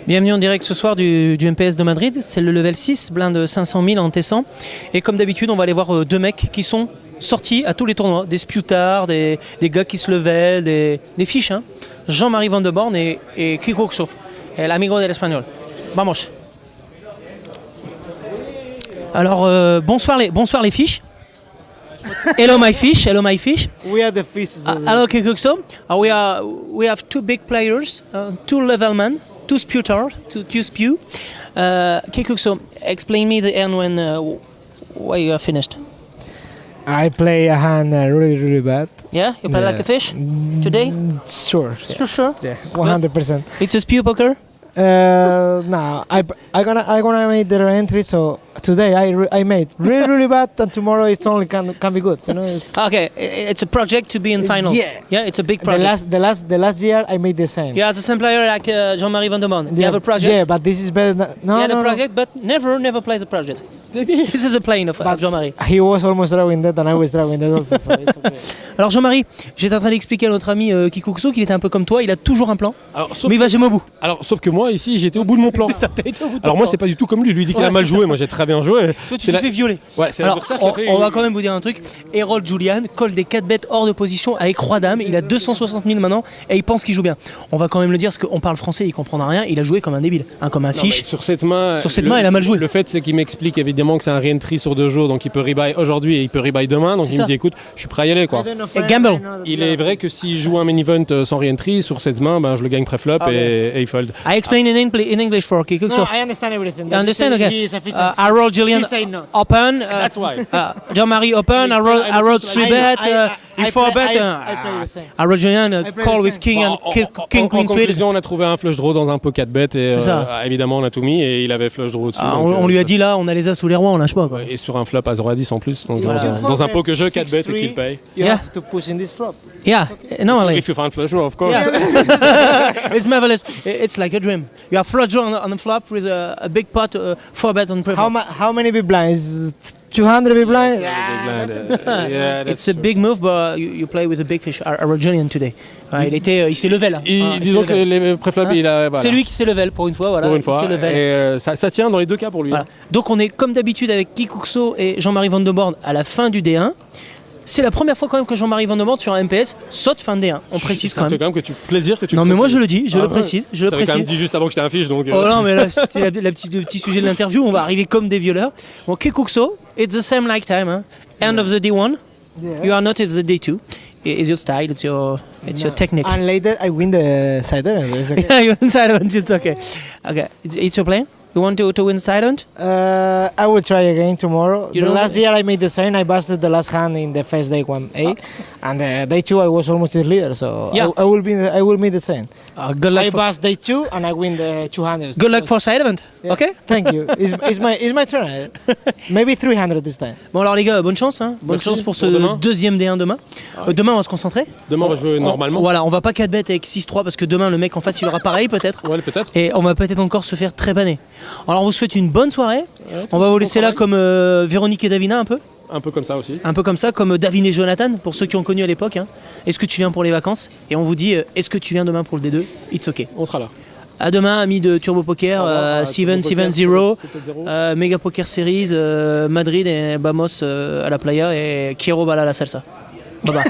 Bienvenue en direct ce soir du MPS de Madrid. C'est le level 6, blinde 500 000 en T100. Et comme d'habitude, on va aller voir deux mecs qui sont sortis à tous les tournois. Des Sputard, des gars qui se levaient, des fiches. Hein. Jean-Marie Van de Born et Kiko Xo, el amigo del espagnol. Vamos. Alors, bonsoir les fiches. Hello my fish, hello my fish. We are the fishes. Hello Kiko Xo. We have two big players, two level men, two Sputard, two spew. Kiko Xo, explain me the end when you are finished. I play a hand really bad. Yeah, you play like a fish today? Sure. Sure. Yeah, 100%. It's a spew poker. No, I gonna make the entry. So today I made really bad, and tomorrow it's only can be good. You know. Okay, it's a project to be in final. Yeah, it's a big project. The last year I made the same. You are the same player like Jean-Marie Van de Born. You have a project. Yeah, but this is better. No. Project, but never plays a project. This is a plane of Jean-Marie. He was almost drawing that, and I was drawing that also. So it's okay. Alors Jean-Marie, j'étais en train d'expliquer à notre ami Kiko Xo qu'il était un peu comme toi. Il a toujours un plan, mais il va jamais au bout. Alors, sauf que moi, ici, j'étais au bout de mon plan. Alors moi, c'est pas du tout comme lui. Lui dit qu'il a mal joué. Moi, j'ai très bien joué. Toi, tu t'es fait violer. Ouais, c'est l'adversaire qui a fait. On va quand même vous dire un truc. Harold Julian colle des 4 bêtes hors de position avec Roi Dame. Il a 260 000 maintenant et il pense qu'il joue bien. On va quand même le dire parce qu'on parle français, il comprendra rien. Il a joué comme un débile, comme un fiche. Sur cette main, il a mal joué. Le fait, c'est qu'il m'explique évidemment que c'est un re-entry sur 2 jours, donc il peut rebuy aujourd'hui et il peut rebuy demain. Donc il me dit, écoute, je suis prêt à y aller, quoi. Et gamble. Il est vrai que si je joue un main event sans re-entry sur cette main, je le gagne pré-flop et il fold. I explain in English for Kiko. No, I understand everything. You understand? Okay. He is efficient. Harold Julian He say no. open. That's why. Jean-Marie open. Harold 3-bet. I 4-bet. play the same. Harold Julian call with king and king En queen suite. conclusion, on a trouvé un flush draw dans un pot 4-bet et évidemment on a tout mis et il avait flush draw dessus. On lui a dit là, on a les as sous les rois, on lâche pas, quoi. Et sur un flop à 0 à 10 en plus, donc dans un pot que je 4-bet et qu'il paye. You have to push in this flop. Yeah, normally. If you find flush draw, of course. It's marvelous. It's like a dream. You have flush draw on the flop with a big pot, 4-bet on pre-flop. How many big blinds? 200 big blinds? It's a big move, but you play with a big fish. Harold Julian today. Il s'est level. Disons que les préflops, il a. Voilà. C'est lui qui s'est level pour une fois. Voilà. Pour une fois. Level. Et ça tient dans les 2 cas pour lui. Voilà. Donc on est comme d'habitude avec Kiko Xo et Jean-Marie Van de Born à la fin du D1. C'est la première fois quand même que Jean-Marie Van de Born sur un MPS saute fin de D1. On précise quand même. Plaisir que tu. Non mais moi je le dis, je le précise. Je le précise. quand même dit juste avant que j'étais un fiche donc. Oh non mais là c'est le petit sujet de l'interview. On va arriver comme des violeurs. Bon Kiko Xo, it's the same like time. Hein? End of the D1. You are not of the D2. It's your style. It's your technique. And later I win the side event. It's okay. Yeah, you win side event. It's okay. Okay, it's your plan. You want to win side event? I will try again tomorrow. You last year I made the same. I busted the last hand in the first day 1A, and day 2 I was almost the leader. So yeah. I will make the same. Good luck. I bust day 2 and I win the 200. Good luck for side event. Yeah. Okay. Thank you. It's my turn. Maybe 300 this time. Bon alors les gars, bonne chance. Hein. Bonne chance pour ce deuxième D1 demain. Demain on va se concentrer. Demain on va jouer normalement. Voilà, on va pas 4 bêtes avec 6-3 parce que demain le mec en face il aura pareil peut-être. Ouais, peut-être. Et on va peut-être encore se faire trépaner. Alors on vous souhaite une bonne soirée. On va vous laisser là comme Véronique et Davina un peu. Un peu comme ça aussi. Un peu comme ça, comme Davina et Jonathan, pour ceux qui ont connu à l'époque. Hein. Est-ce que tu viens pour les vacances? Et on vous dit, est-ce que tu viens demain pour le D2? It's okay. On sera là. À demain, amis de Turbo Poker, 770, Mega Poker Series, Madrid et Bamos à la playa et Quiero Bala la salsa. Bye bye.